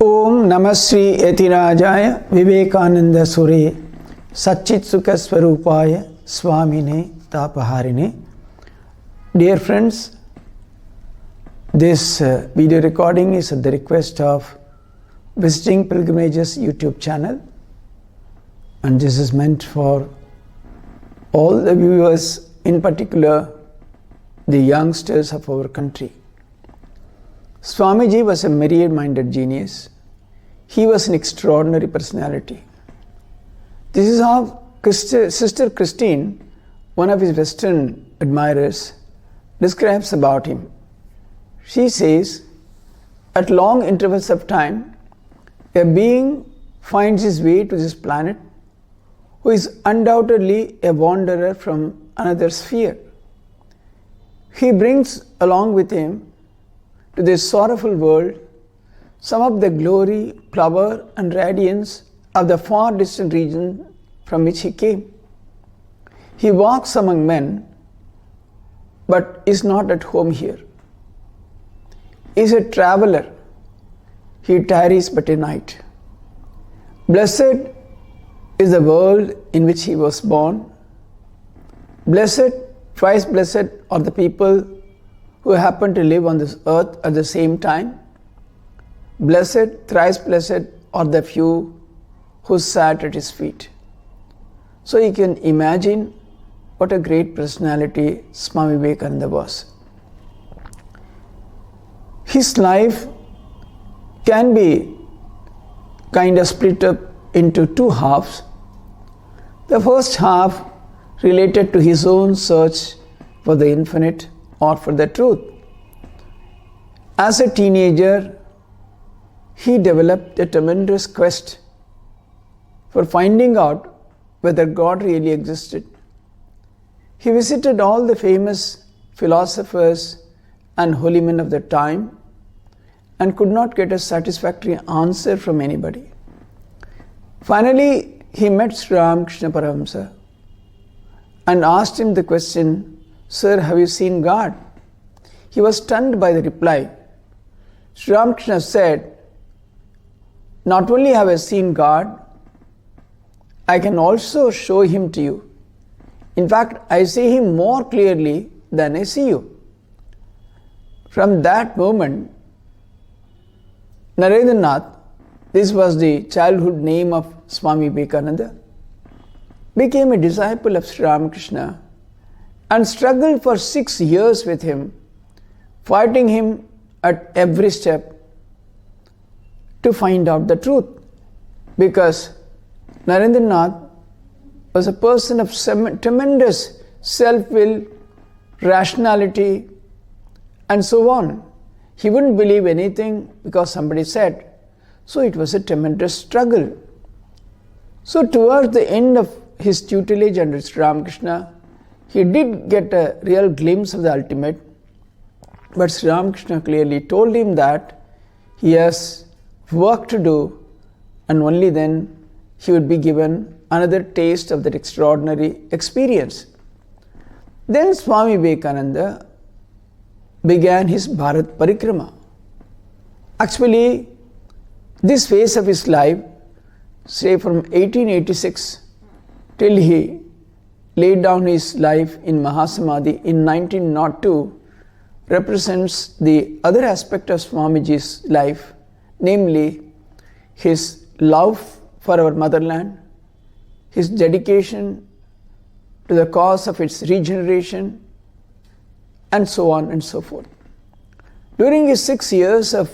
ओम नमः श्री यतिराजाय विवेकानंद सुरे सच्चित सुख स्वरूपाय स्वामिने तापहारिणे. Dear friends, this video recording is at the request of Visiting Pilgrimages YouTube channel, and this is meant for all the viewers, in particular the youngsters of our country. Swamiji was a myriad-minded genius. He was an extraordinary personality. This is how Sister Christine, one of his Western admirers, describes about him. She says, at long intervals of time, a being finds his way to this planet who is undoubtedly a wanderer from another sphere. He brings along with him to this sorrowful world some of the glory, power, and radiance of the far distant region from which he came. He walks among men, but is not at home here. He is a traveler. He tarries but a night. Blessed is the world in which he was born. Blessed, twice blessed are the people who happen to live on this earth at the same time. Blessed, thrice blessed are the few who sat at his feet. So you can imagine what a great personality Swami Vivekananda was. His life can be kind of split up into two halves. The first half related to his own search for the infinite or for the truth. As a teenager, he developed a tremendous quest for finding out whether God really existed. He visited all the famous philosophers and holy men of the time and could not get a satisfactory answer from anybody. Finally, he met Sri Ramakrishna Paramahamsa and asked him the question, "Sir, have you seen God?" He was stunned by the reply. Sri Ramakrishna said, "Not only have I seen God, I can also show him to you. In fact, I see him more clearly than I see you." From that moment, Narendranath, this was the childhood name of Swami Vivekananda, became a disciple of Sri Ramakrishna and struggled for 6 years with him, fighting him at every step to find out the truth. Because Narendranath was a person of tremendous self-will, rationality, and so on. He wouldn't believe anything because somebody said. So it was a tremendous struggle. So towards the end of his tutelage under Sri Ramakrishna, he did get a real glimpse of the ultimate, but Sri Ramakrishna clearly told him that he has work to do, and only then he would be given another taste of that extraordinary experience. Then Swami Vivekananda began his Bharat Parikrama. Actually, this phase of his life, say from 1886 till he laid down his life in Mahasamadhi in 1902, represents the other aspect of Swamiji's life, namely his love for our motherland, his dedication to the cause of its regeneration, and so on and so forth. During his 6 years of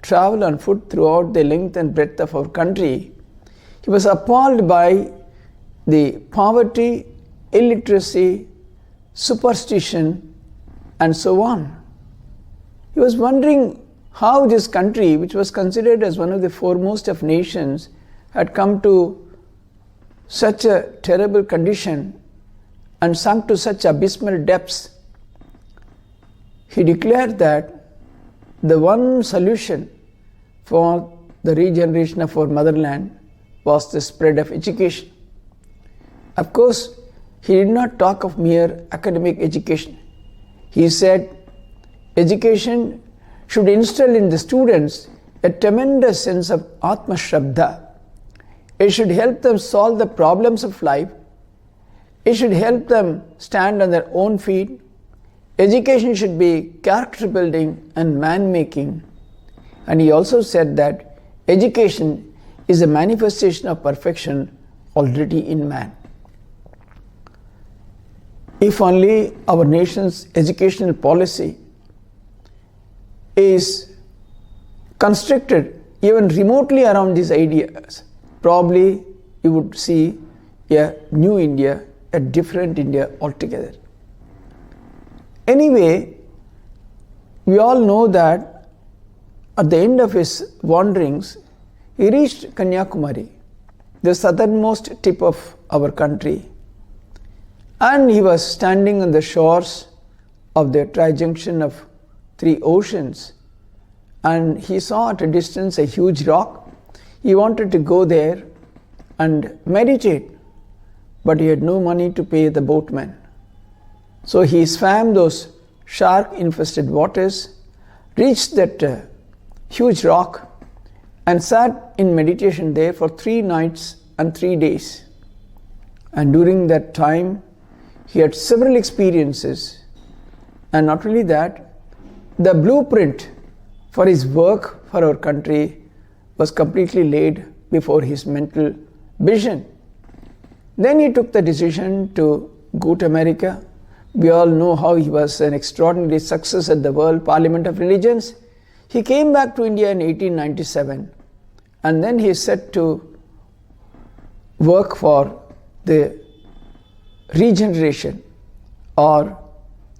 travel on foot throughout the length and breadth of our country, he was appalled by the poverty, illiteracy, superstition, and so on. He was wondering how this country, which was considered as one of the foremost of nations, had come to such a terrible condition and sunk to such abysmal depths. He declared that the one solution for the regeneration of our motherland was the spread of education. Of course, he did not talk of mere academic education. He said education should instill in the students a tremendous sense of Atma Shraddha. It should help them solve the problems of life. It should help them stand on their own feet. Education should be character building and man making. And he also said that education is a manifestation of perfection already in man. If only our nation's educational policy is constructed even remotely around these ideas, probably you would see a new India, a different India altogether. Anyway, we all know that at the end of his wanderings, he reached Kanyakumari, the southernmost tip of our country, and he was standing on the shores of the trijunction of three oceans, and he saw at a distance a huge rock. He wanted to go there and meditate, but he had no money to pay the boatman. So he swam those shark-infested waters, reached that huge rock, and sat in meditation there for 3 nights and 3 days. And during that time, he had several experiences. And not only that, the blueprint for his work for our country was completely laid before his mental vision. Then he took the decision to go to America. We all know how he was an extraordinary success at the World Parliament of Religions. He came back to India in 1897, and then he set to work for the regeneration or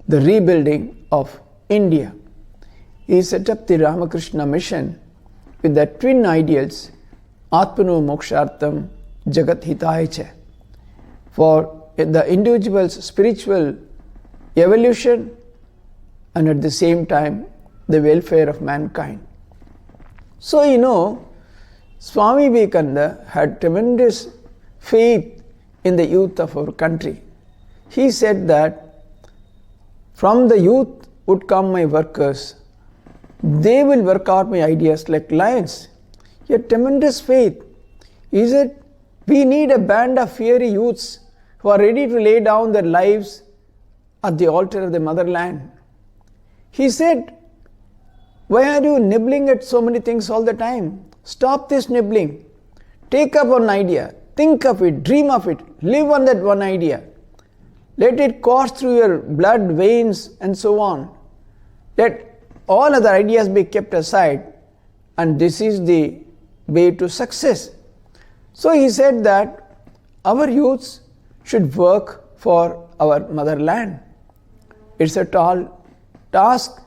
the rebuilding of India. He set up the Ramakrishna mission with the twin ideals, Atmano Mokshartham Jagat Hitaya Cha, for the individual's spiritual evolution and at the same time the welfare of mankind. So Swami Vivekananda had tremendous faith in the youth of our country. He said that from the youth would come my workers. They will work out my ideas like lions. He had tremendous faith. He said, we need a band of fiery youths who are ready to lay down their lives at the altar of the motherland. He said, why are you nibbling at so many things all the time? Stop this nibbling. Take up one idea. Think of it. Dream of it. Live on that one idea. Let it course through your blood veins and so on. Let all other ideas be kept aside, and this is the way to success. So he said that our youths should work for our motherland. It's a tall task,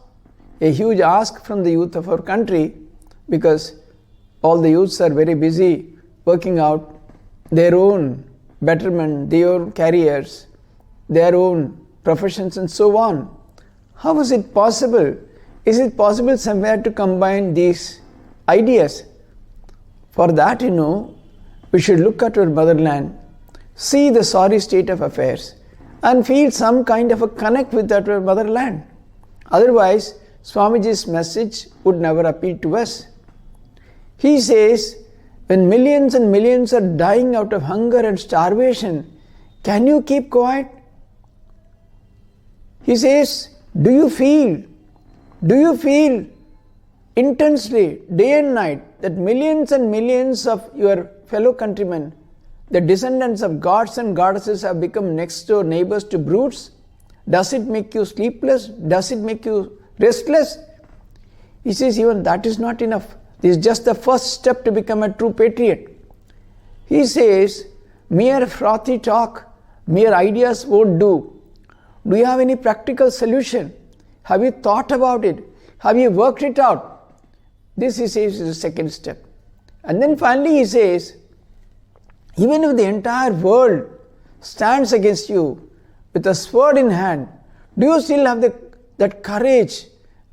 a huge ask from the youth of our country, because all the youths are very busy working out their own betterment, their own careers, their own professions and so on. How is it possible? Is it possible somewhere to combine these ideas? For that, we should look at our motherland, see the sorry state of affairs, and feel some kind of a connect with that our motherland. Otherwise, Swamiji's message would never appeal to us. He says, when millions and millions are dying out of hunger and starvation, can you keep quiet? He says, do you feel intensely, day and night, that millions and millions of your fellow countrymen, the descendants of gods and goddesses, have become next door neighbors to brutes? Does it make you sleepless? Does it make you restless? He says, even that is not enough. This is just the first step to become a true patriot. He says, mere frothy talk, mere ideas won't do. Do you have any practical solution? Have you thought about it? Have you worked it out? This, he says, is the second step. And then finally he says, even if the entire world stands against you with a sword in hand, do you still have that courage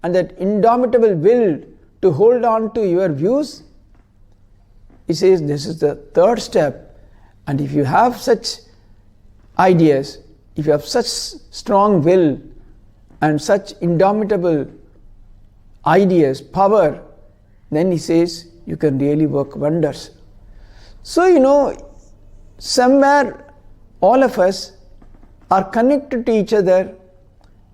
and that indomitable will to hold on to your views? He says this is the third step, and if you have such ideas, if you have such strong will and such indomitable ideas, power, then he says you can really work wonders. So, somewhere all of us are connected to each other.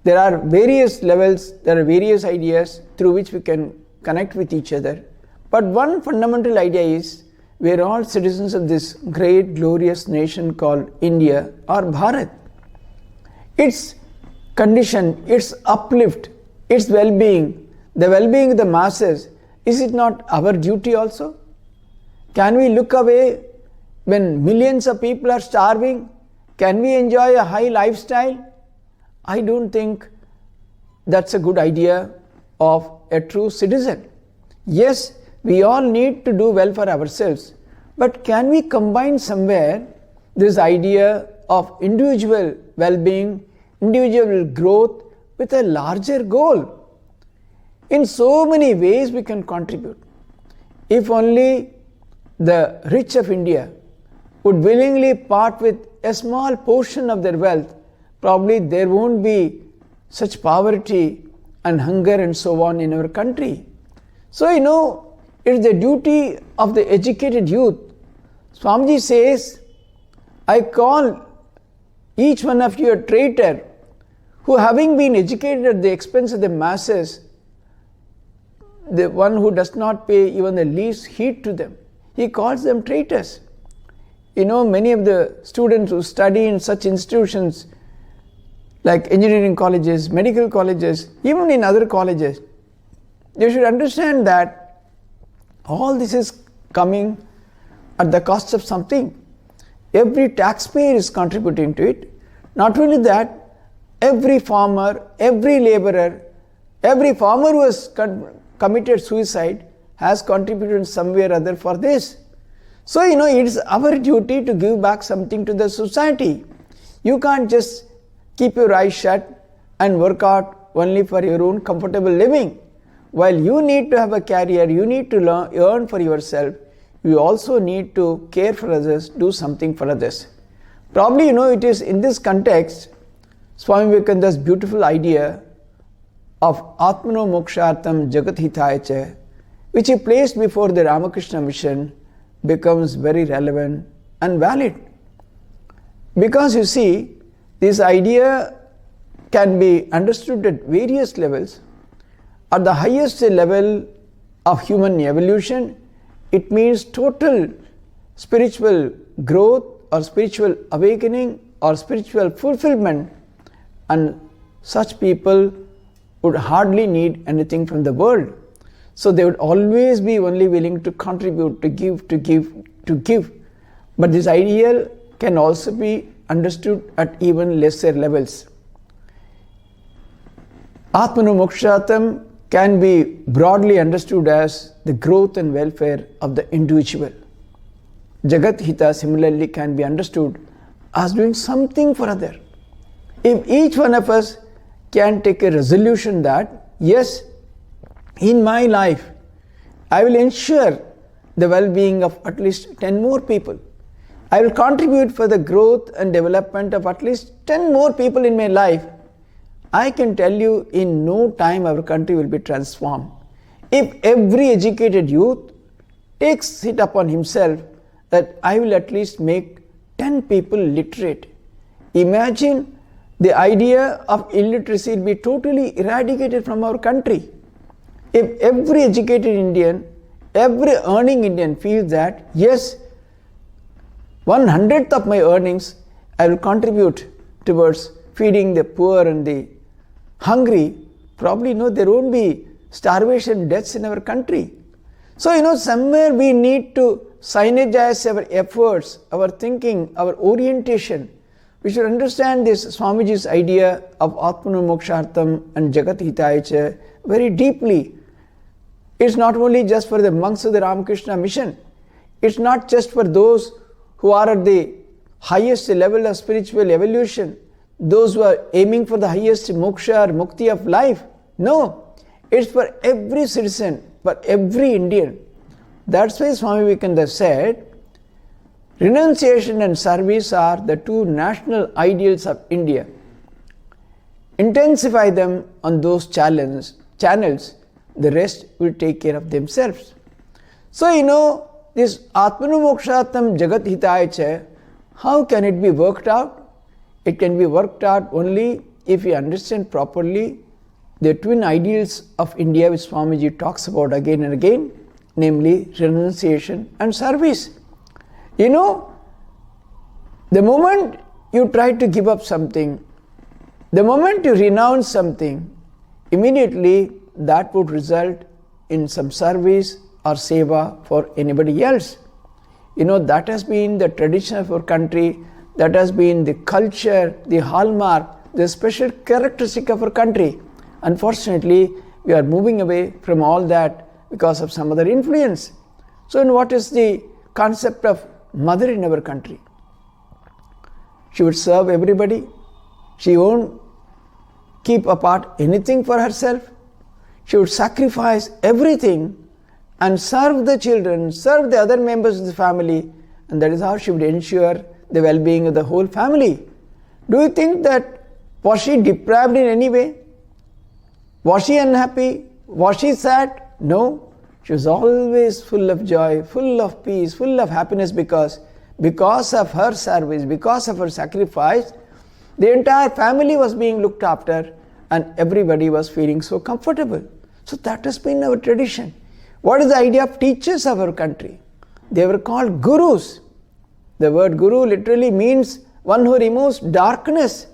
There are various levels, there are various ideas through which we can connect with each other. But one fundamental idea is we are all citizens of this great glorious nation called India or Bharat. Its condition, its uplift, its well-being, the well-being of the masses, is it not our duty also? Can we look away when millions of people are starving? Can we enjoy a high lifestyle? I don't think that's a good idea of a true citizen. Yes, we all need to do well for ourselves, but can we combine somewhere this idea of individual well-being, individual growth with a larger goal? In so many ways we can contribute. If only the rich of India would willingly part with a small portion of their wealth, probably there won't be such poverty and hunger and so on in our country. So, it is the duty of the educated youth. Swamiji says, I call each one of you a traitor who, having been educated at the expense of the masses, the one who does not pay even the least heed to them, he calls them traitors. Many of the students who study in such institutions like engineering colleges, medical colleges, even in other colleges, they should understand that all this is coming at the cost of something. Every taxpayer is contributing to it. Not only that, every farmer, every laborer, every farmer who has committed suicide has contributed in some way or other for this. So, it's our duty to give back something to the society. You can't just keep your eyes shut and work out only for your own comfortable living. While you need to have a career, you need to earn for yourself, you also need to care for others, do something for others. Probably, it is in this context, Swami Vivekananda's beautiful idea of Atmano Mokshartham Jagat Hitaya Cha, which he placed before the Ramakrishna mission, becomes very relevant and valid. Because you see, this idea can be understood at various levels. At the highest level of human evolution, it means total spiritual growth or spiritual awakening or spiritual fulfillment, and such people would hardly need anything from the world. So they would always be only willing to contribute, to give. But this ideal can also be understood at even lesser levels. Atmano Mokshatam can be broadly understood as the growth and welfare of the individual. Jagat Hita similarly can be understood as doing something for other. If each one of us can take a resolution that, yes, in my life, I will ensure the well-being of at least 10 more people. I will contribute for the growth and development of at least 10 more people in my life. I can tell you in no time our country will be transformed. If every educated youth takes it upon himself that I will at least make 10 people literate. Imagine the idea of illiteracy will be totally eradicated from our country. If every educated Indian, every earning Indian feels that, yes, 1/100th of my earnings I will contribute towards feeding the poor and the hungry, probably there won't be starvation deaths in our country. So, somewhere we need to synergize our efforts, our thinking, our orientation. We should understand this Swamiji's idea of Atmano Mokshartham and Jagat Hitaya Cha very deeply. It's not only just for the monks of the Ramakrishna mission. It's not just for those who are at the highest level of spiritual evolution, those who are aiming for the highest moksha or mukti of life. No, it's for every citizen, for every Indian. That's why Swami Vivekananda said, renunciation and service are the two national ideals of India. Intensify them on those channels the rest will take care of themselves. So, this Atmano Mokshatam Jagat Hitaya Cha, how can it be worked out? It can be worked out only if we understand properly the twin ideals of India which Swamiji talks about again and again, namely renunciation and service. The moment you try to give up something, the moment you renounce something, immediately that would result in some service or seva for anybody else. That has been the tradition of our country, that has been the culture, the hallmark, the special characteristic of our country. Unfortunately, we are moving away from all that because of some other influence. So, what is the concept of mother in our country? She would serve everybody. She won't keep apart anything for herself. She would sacrifice everything and serve the children, serve the other members of the family, and that is how she would ensure the well-being of the whole family. Do you think that was she deprived in any way? Was she unhappy? Was she sad? No. She was always full of joy, full of peace, full of happiness because of her service, because of her sacrifice, the entire family was being looked after and everybody was feeling so comfortable. So that has been our tradition. What is the idea of teachers of our country? They were called gurus. The word guru literally means one who removes darkness.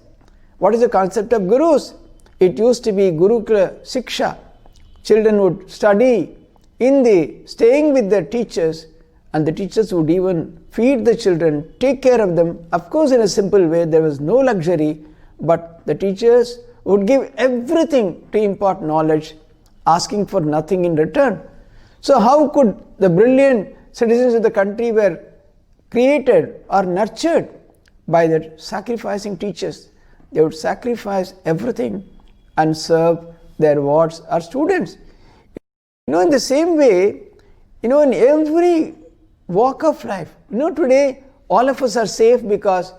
What is the concept of gurus? It used to be Gurukula Siksha. Children would study staying with their teachers, and the teachers would even feed the children, take care of them. Of course, in a simple way, there was no luxury, but the teachers would give everything to impart knowledge, asking for nothing in return. So how could the brilliant citizens of the country were created or nurtured? By the sacrificing teachers. They would sacrifice everything and serve their wards or students. In the same way, in every walk of life, today all of us are safe because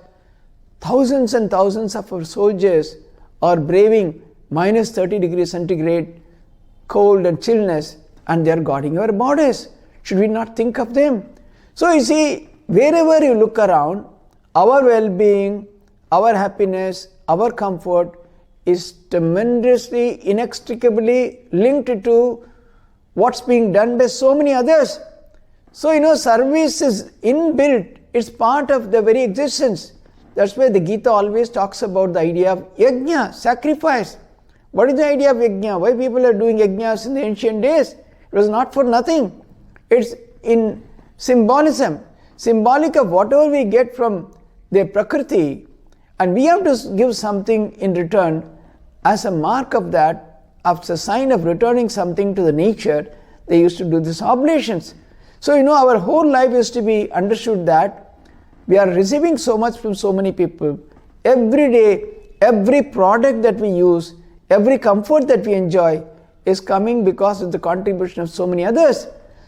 thousands and thousands of our soldiers are braving minus 30 degrees centigrade cold and chillness, and they are guarding our borders. Should we not think of them? So you see, wherever you look around, our well-being, our happiness, our comfort is tremendously, inextricably linked to what's being done by so many others. So service is inbuilt, it's part of the very existence. That's why the Gita always talks about the idea of yajna, sacrifice. What is the idea of yajna? Why people are doing yajnas in the ancient days? It was not for nothing. It's in symbolism, symbolic of whatever we get from the Prakriti, and we have to give something in return as a mark of that, as a sign of returning something to the nature. They used to do these oblations. So our whole life is to be understood that we are receiving so much from so many people. Every day, every product that we use, every comfort that we enjoy is coming because of the contribution of so many others.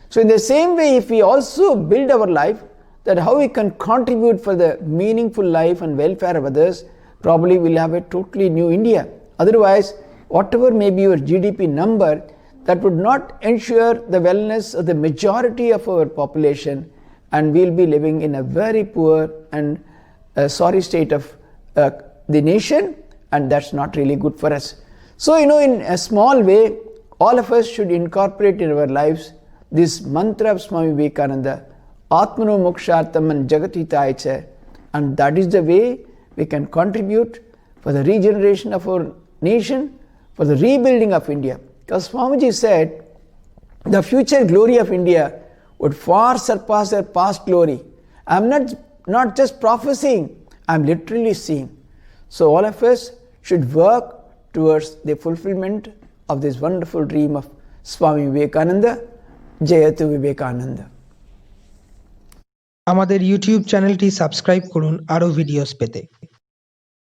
So in the same way, if we also build our life, that how we can contribute for the meaningful life and welfare of others, probably we'll have a totally new India. Otherwise, whatever may be your GDP number, that would not ensure the wellness of the majority of our population, and we'll be living in a very poor and sorry state of the nation, and that's not really good for us. So in a small way, all of us should incorporate in our lives this mantra of Swami Vivekananda, Atmano Mokshartam and Jagat Hitaya Cha, and that is the way we can contribute for the regeneration of our nation, for the rebuilding of India. Because Swamiji said, the future glory of India would far surpass their past glory. I am not just prophesying, I am literally seeing. So all of us should work towards the fulfillment of this wonderful dream of Swami Vivekananda. Jayatu Vivekananda. আমাদের YouTube চ্যানেলটি subscribe করুন আরো videos পেতে।